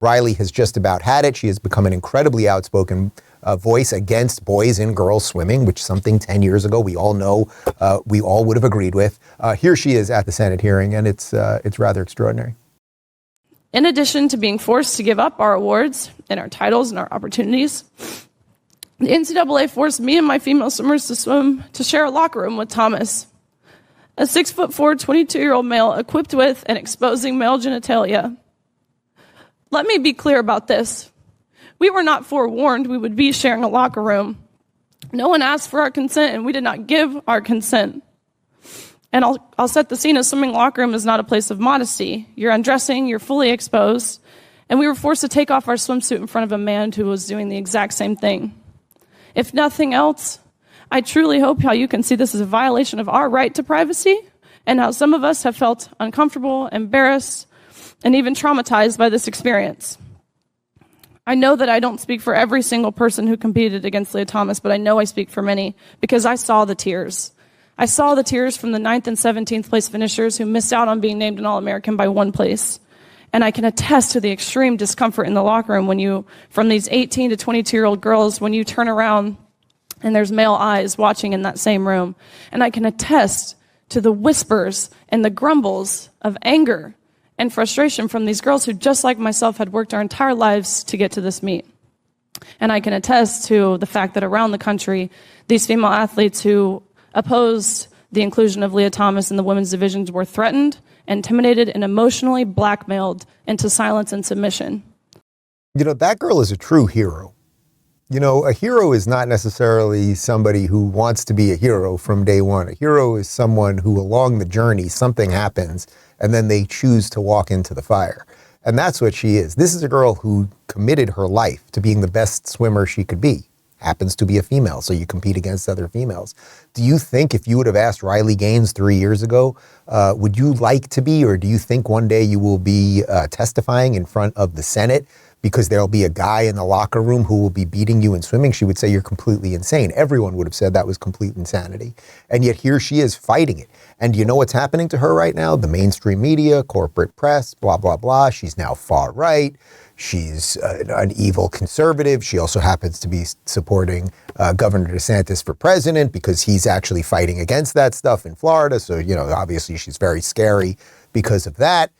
Riley has just about had it. She has become an incredibly outspoken voice against boys and girls swimming, which is something 10 years ago we all know we all would have agreed with. Here she is at the Senate hearing, and it's rather extraordinary. In addition to being forced to give up our awards and our titles and our opportunities, the NCAA forced me and my female swimmers to share a locker room with Thomas, a 6'4", 22-year-old male equipped with and exposing male genitalia. Let me be clear about this. We were not forewarned we would be sharing a locker room. No one asked for our consent, and we did not give our consent. And I'll set the scene. A swimming locker room is not a place of modesty. You're undressing, you're fully exposed, and we were forced to take off our swimsuit in front of a man who was doing the exact same thing. If nothing else, I truly hope how you can see this as a violation of our right to privacy, and how some of us have felt uncomfortable, embarrassed, and even traumatized by this experience. I know that I don't speak for every single person who competed against Lia Thomas, but I know I speak for many because I saw the tears. I saw the tears from the 9th and 17th place finishers who missed out on being named an All-American by 1 place. And I can attest to the extreme discomfort in the locker room when you, from these 18 to 22-year-old girls, when you turn around and there's male eyes watching in that same room. And I can attest to the whispers and the grumbles of anger and frustration from these girls who, just like myself, had worked our entire lives to get to this meet. And I can attest to the fact that around the country, these female athletes who opposed the inclusion of Lia Thomas in the women's divisions were threatened, intimidated, and emotionally blackmailed into silence and submission. You know, that girl is a true hero. You know, a hero is not necessarily somebody who wants to be a hero from day one. A hero is someone who, along the journey, something happens, and then they choose to walk into the fire. And that's what she is. This is a girl who committed her life to being the best swimmer she could be. Happens to be a female, so you compete against other females. Do you think if you would have asked Riley Gaines 3 years ago, would you like to be, or do you think one day you will be testifying in front of the Senate because there'll be a guy in the locker room who will be beating you in swimming? She would say you're completely insane. Everyone would have said that was complete insanity. And yet here she is fighting it. And you know what's happening to her right now? The mainstream media, corporate press, blah, blah, blah. She's now far right. She's an evil conservative. She also happens to be supporting Governor DeSantis for president because he's actually fighting against that stuff in Florida. So, you know, obviously she's very scary because of that.